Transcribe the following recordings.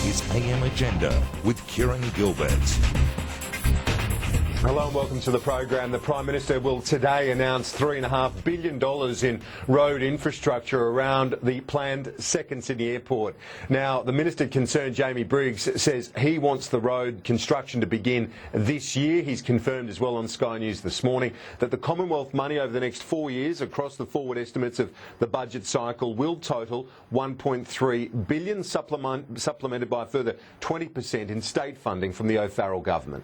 is AM Agenda with Kieran Gilbert. Hello and welcome to the program. The Prime Minister will today announce $3.5 billion in road infrastructure around the planned second Sydney Airport. Now, the Minister concerned, Jamie Briggs, says he wants the road construction to begin this year. He's confirmed as well on Sky News this morning that the Commonwealth money over the next 4 years across the forward estimates of the budget cycle will total $1.3 billion, supplemented by a further 20% in state funding from the O'Farrell government.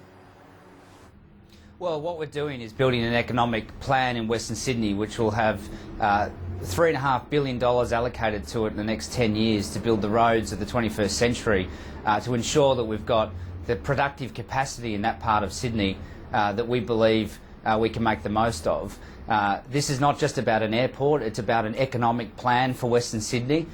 Well, what we're doing is building an economic plan in Western Sydney which will have $3.5 billion allocated to it in the next 10 years to build the roads of the 21st century, to ensure that we've got the productive capacity in that part of Sydney that we believe we can make the most of. This is not just about an airport, it's about an economic plan for Western Sydney.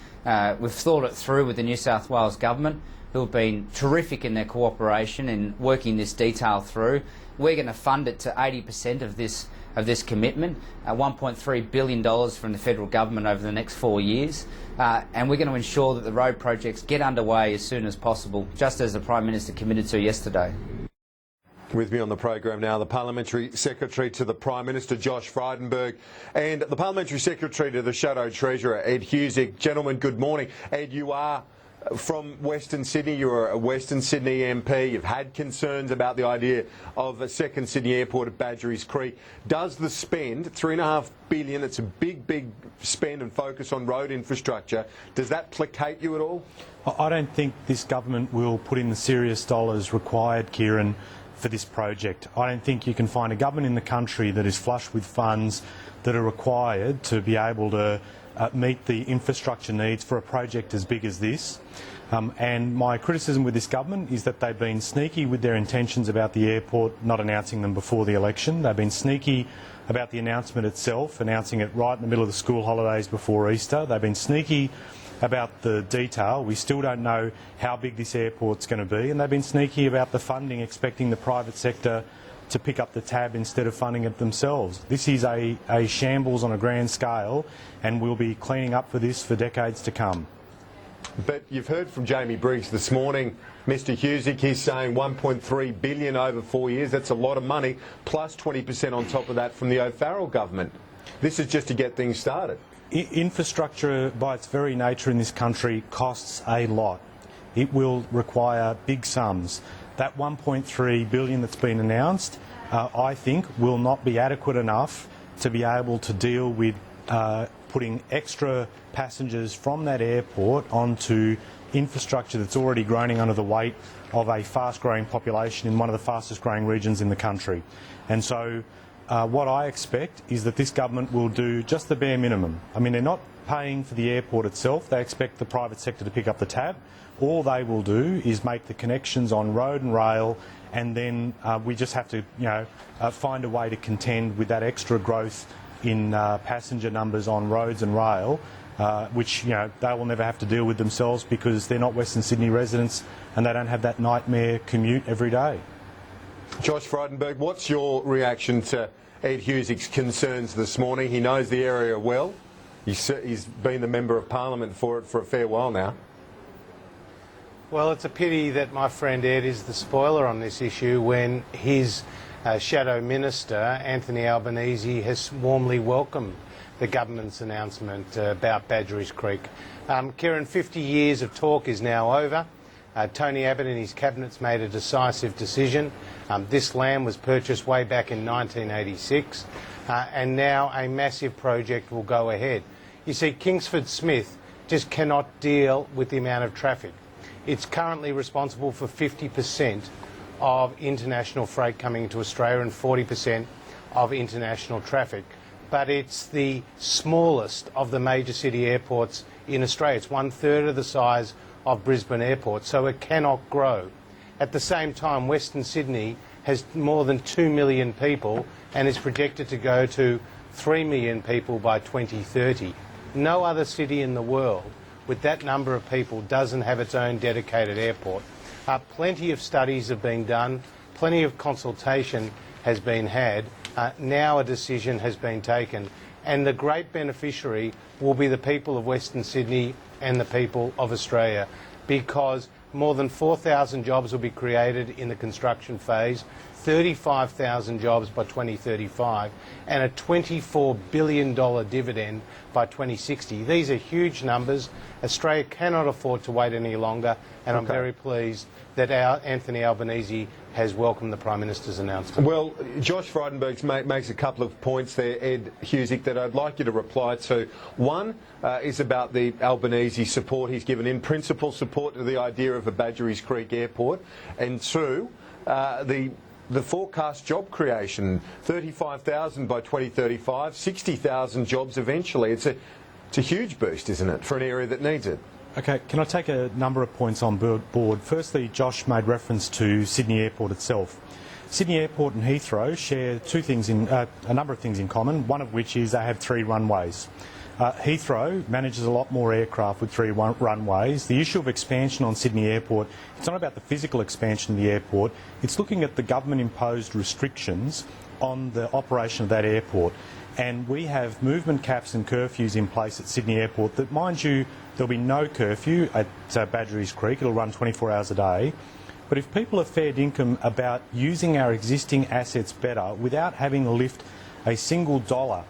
We've thought it through with the New South Wales government, who have been terrific in their cooperation in working this detail through. We're going to fund it to 80% of this commitment, $1.3 billion from the federal government over the next 4 years, and we're going to ensure that the road projects get underway as soon as possible, just as the Prime Minister committed to yesterday. With me on the program now, the Parliamentary Secretary to the Prime Minister, Josh Frydenberg, and the Parliamentary Secretary to the Shadow Treasurer, Ed Husic. Gentlemen, good morning. Ed, you are from Western Sydney. You're a Western Sydney MP. You've had concerns about the idea of a second Sydney Airport at Badgerys Creek. Does the spend, $3.5 billion, it's a big spend and focus on road infrastructure, does that placate you at all? I don't think this government will put in the serious dollars required, Kieran, for this project. I don't think you can find a government in the country that is flush with funds that are required to be able to meet the infrastructure needs for a project as big as this. And my criticism with this government is that they've been sneaky with their intentions about the airport, not announcing them before the election. They've been sneaky about the announcement itself, announcing it right in the middle of the school holidays before Easter. They've been sneaky about the detail. We still don't know how big this airport's going to be, and they've been sneaky about the funding, expecting the private sector to pick up the tab instead of funding it themselves. This is a shambles on a grand scale, and we'll be cleaning up for this for decades to come. But you've heard from Jamie Briggs this morning, Mr Husic, he's saying $1.3 billion over 4 years. That's a lot of money, plus 20% on top of that from the O'Farrell government. This is just to get things started. Infrastructure, by its very nature in this country, costs a lot. It will require big sums. That $1.3 billion that's been announced, I think, will not be adequate enough to be able to deal with putting extra passengers from that airport onto infrastructure that's already groaning under the weight of a fast-growing population in one of the fastest-growing regions in the country. And so what I expect is that this government will do just the bare minimum. I mean, they're not paying for the airport itself. They expect the private sector to pick up the tab. All they will do is make the connections on road and rail, and then we just have to, find a way to contend with that extra growth in passenger numbers on roads and rail, which they will never have to deal with themselves because they're not Western Sydney residents and they don't have that nightmare commute every day. Josh Frydenberg, what's your reaction to Ed Husic's concerns this morning? He knows the area well. He's been the Member of Parliament for it for a fair while now. Well, it's a pity that my friend Ed is the spoiler on this issue when his Shadow Minister, Anthony Albanese, has warmly welcomed the government's announcement about Badgerys Creek. Kieran, 50 years of talk is now over. Tony Abbott and his cabinet's made a decisive decision. This land was purchased way back in 1986, and now a massive project will go ahead. You see, Kingsford Smith just cannot deal with the amount of traffic. It's currently responsible for 50% of international freight coming into Australia and 40% of international traffic. But it's the smallest of the major city airports in Australia. It's 1/3 of the size of Brisbane Airport, so it cannot grow. At the same time, Western Sydney has more than 2 million people and is projected to go to 3 million people by 2030. No other city in the world with that number of people doesn't have its own dedicated airport. Plenty of studies have been done, plenty of consultation has been had. Now a decision has been taken, and the great beneficiary will be the people of Western Sydney and the people of Australia, because more than 4,000 jobs will be created in the construction phase, 35,000 jobs by 2035, and a $24 billion dividend by 2060. These are huge numbers. Australia cannot afford to wait any longer, and I'm very pleased that Anthony Albanese has welcomed the Prime Minister's announcement. Well, Josh Frydenberg makes a couple of points there, Ed Husick, that I'd like you to reply to. One is about the Albanese support he's given, in principle support to the idea of a Badgerys Creek airport, and two, the forecast job creation, 35,000 by 2035, 60,000 jobs eventually. It's a huge boost, isn't it, for an area that needs it? Okay, can I take a number of points on board? Firstly, Josh made reference to Sydney Airport itself. Sydney Airport and Heathrow share a number of things in common, one of which is they have 3 runways. Heathrow manages a lot more aircraft with 3 runways. The issue of expansion on Sydney Airport, it's not about the physical expansion of the airport, it's looking at the government-imposed restrictions on the operation of that airport. And we have movement caps and curfews in place at Sydney Airport that, mind you, there'll be no curfew at Badgerys Creek. It'll run 24 hours a day. But if people are fair dinkum about using our existing assets better without having to lift a single dollar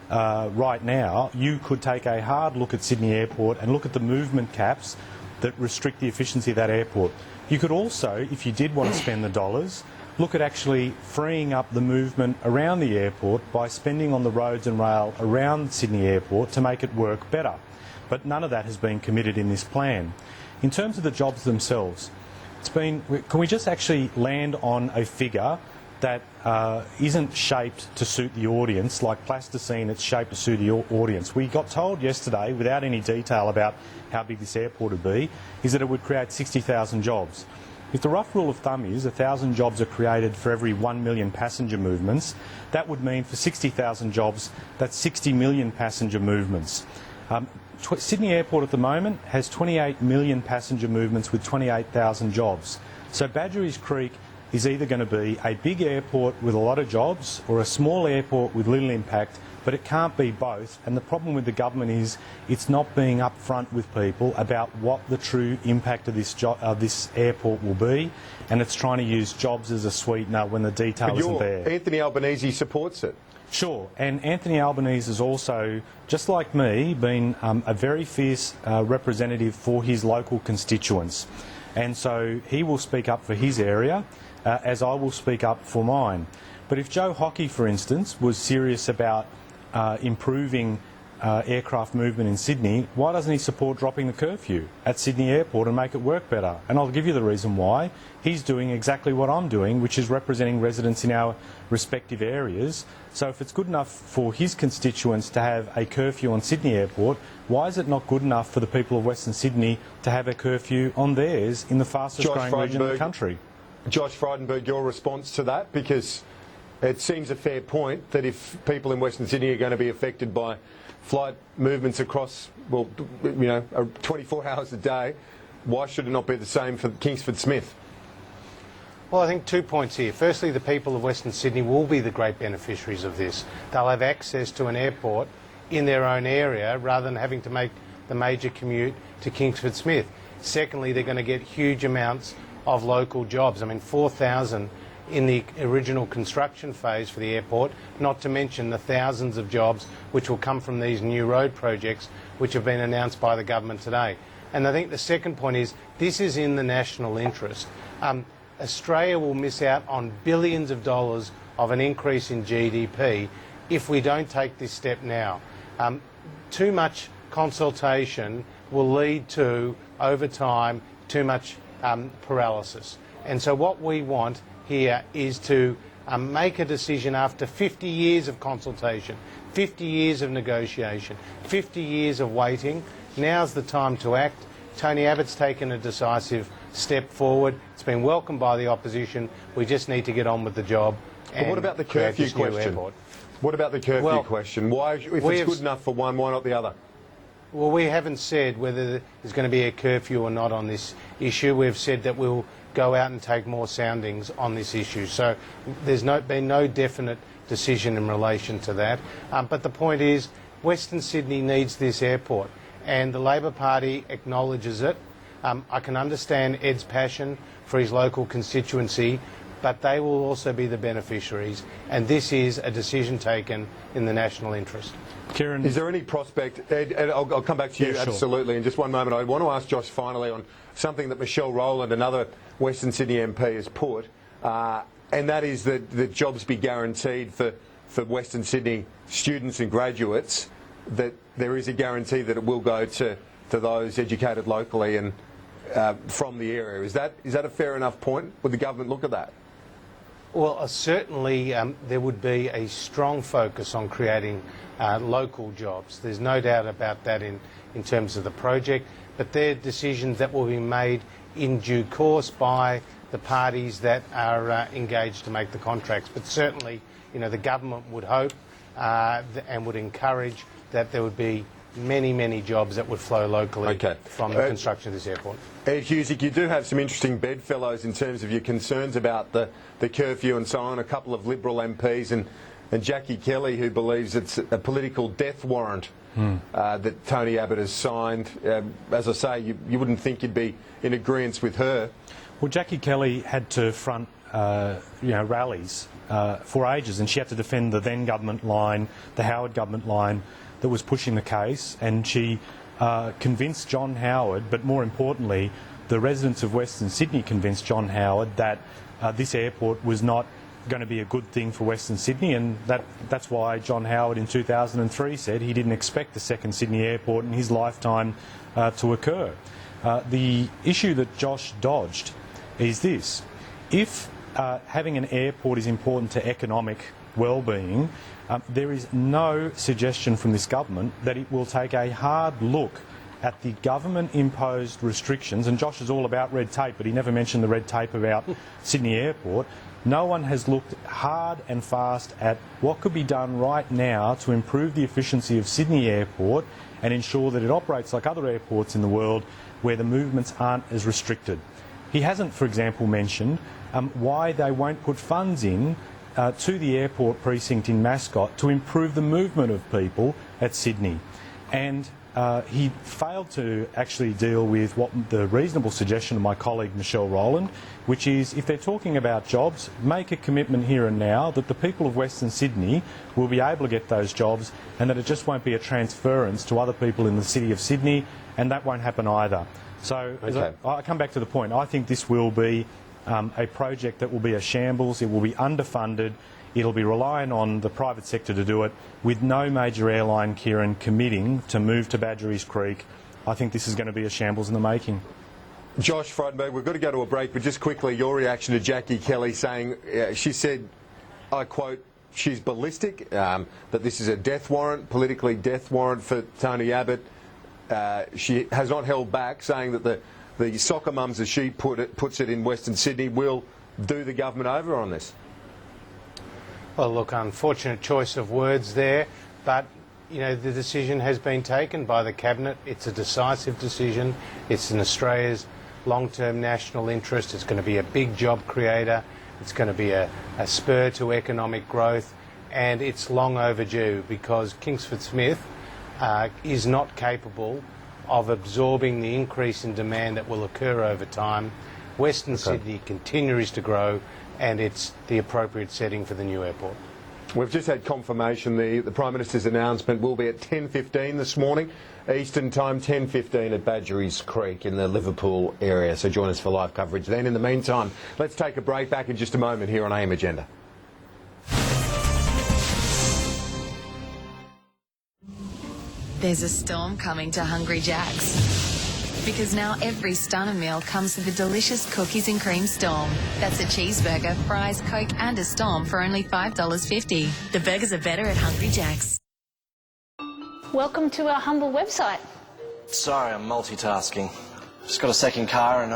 right now, you could take a hard look at Sydney Airport and look at the movement caps that restrict the efficiency of that airport. You could also, if you did want to spend the dollars, look at actually freeing up the movement around the airport by spending on the roads and rail around Sydney Airport to make it work better. But none of that has been committed in this plan. In terms of the jobs themselves, can we just actually land on a figure that isn't shaped to suit the audience, like plasticine, it's shaped to suit the audience? We got told yesterday, without any detail about how big this airport would be, is that it would create 60,000 jobs. If the rough rule of thumb is 1,000 jobs are created for every 1 million passenger movements, that would mean for 60,000 jobs, that's 60 million passenger movements. Sydney Airport at the moment has 28 million passenger movements with 28,000 jobs. So Badgerys Creek is either going to be a big airport with a lot of jobs or a small airport with little impact, but it can't be both. And the problem with the government is it's not being upfront with people about what the true impact of this airport will be, and it's trying to use jobs as a sweetener when the detail isn't there. Anthony Albanese supports it. Sure, and Anthony Albanese has also, just like me, been a very fierce representative for his local constituents. And so he will speak up for his area, as I will speak up for mine. But if Joe Hockey, for instance, was serious about improving aircraft movement in Sydney, why doesn't he support dropping the curfew at Sydney Airport and make it work better? And I'll give you the reason why. He's doing exactly what I'm doing, which is representing residents in our respective areas. So if it's good enough for his constituents to have a curfew on Sydney Airport, why is it not good enough for the people of Western Sydney to have a curfew on theirs in the fastest growing region of the country? Josh Frydenberg, your response to that? Because it seems a fair point that if people in Western Sydney are going to be affected by flight movements across, 24 hours a day, why should it not be the same for Kingsford Smith? Well, I think 2 points here. Firstly, the people of Western Sydney will be the great beneficiaries of this. They'll have access to an airport in their own area rather than having to make the major commute to Kingsford Smith. Secondly, they're going to get huge amounts of local jobs. I mean, 4,000 in the original construction phase for the airport, not to mention the thousands of jobs which will come from these new road projects which have been announced by the government today. And I think the second point is this is in the national interest. Australia will miss out on billions of dollars of an increase in GDP if we don't take this step now. Too much consultation will lead to, over time, too much paralysis. And so what we want here is to make a decision after 50 years of consultation, 50 years of negotiation, 50 years of waiting. Now's the time to act. Tony Abbott's taken a decisive step forward. It's been welcomed by the opposition. We just need to get on with the job. But what about the curfew question? What about the curfew question? Why, if it's good enough for one, why not the other? Well, we haven't said whether there's going to be a curfew or not on this issue. We've said that we'll go out and take more soundings on this issue. So there's been no definite decision in relation to that. But the point is, Western Sydney needs this airport, and the Labor Party acknowledges it. I can understand Ed's passion for his local constituency, but they will also be the beneficiaries, and this is a decision taken in the national interest. Kieran, is there any prospect, Ed, I'll come back to you, Yeah, sure. absolutely, in just one moment. I want to ask Josh finally on something that Michelle Rowland, another Western Sydney MP, has put, and that is that jobs be guaranteed for Western Sydney students and graduates, that there is a guarantee that it will go to those educated locally and from the area. Is that a fair enough point? Would the government look at that? Well, certainly there would be a strong focus on creating local jobs. There's no doubt about that in terms of the project, but they're decisions that will be made in due course by the parties that are engaged to make the contracts. But certainly, the government would hope and would encourage that there would be many jobs that would flow locally from the construction of this airport. Ed Husic, you do have some interesting bedfellows in terms of your concerns about the curfew and so on. A couple of Liberal MPs and Jackie Kelly, who believes it's a political death warrant that Tony Abbott has signed. As I say, you wouldn't think you'd be in agreement with her. well, Jackie Kelly had to front rallies for ages, and she had to defend the then government line, the Howard government line, that was pushing the case, and she convinced John Howard, but more importantly, the residents of Western Sydney convinced John Howard that this airport was not going to be a good thing for Western Sydney, and that's why John Howard in 2003 said he didn't expect the second Sydney airport in his lifetime to occur. The issue that Josh dodged is this. If having an airport is important to economic well-being, there is no suggestion from this government that it will take a hard look at the government-imposed restrictions, and Josh is all about red tape, but he never mentioned the red tape about Sydney Airport. No one has looked hard and fast at what could be done right now to improve the efficiency of Sydney Airport and ensure that it operates like other airports in the world where the movements aren't as restricted. He hasn't, for example, mentioned why they won't put funds in to the airport precinct in Mascot to improve the movement of people at Sydney. And he failed to actually deal with what the reasonable suggestion of my colleague Michelle Rowland, which is if they're talking about jobs, make a commitment here and now that the people of Western Sydney will be able to get those jobs, and that it just won't be a transference to other people in the city of Sydney, and that won't happen either. So as I come back to the point, I think this will be a project that will be a shambles. It will be underfunded. It'll be relying on the private sector to do it, with no major airline, Kieran, committing to move to Badgerys Creek. I think this is going to be a shambles in the making. Josh Frydenberg, we've got to go to a break, but just quickly, your reaction to Jackie Kelly saying, she said, I quote, she's ballistic, that this is a death warrant, politically death warrant for Tony Abbott. She has not held back, saying that the soccer mums, as she puts it in Western Sydney, will do the government over on this. Well, look, unfortunate choice of words there, but the decision has been taken by the Cabinet. It's a decisive decision. It's in Australia's long-term national interest. It's going to be a big job creator. It's going to be a spur to economic growth, and it's long overdue because Kingsford Smith is not capable of absorbing the increase in demand that will occur over time. Western Sydney continues to grow, and it's the appropriate setting for the new airport. We've just had confirmation the Prime Minister's announcement will be at 10:15 this morning, Eastern Time, 10:15 at Badgerys Creek in the Liverpool area. So join us for live coverage then. In the meantime, let's take a break. Back in just a moment here on AM Agenda. There's a storm coming to Hungry Jack's. Because now every Stunner meal comes with a delicious cookies and cream storm. That's a cheeseburger, fries, Coke and a storm for only $5.50. The burgers are better at Hungry Jack's. Welcome to our humble website. Sorry, I'm multitasking. Just got a second car and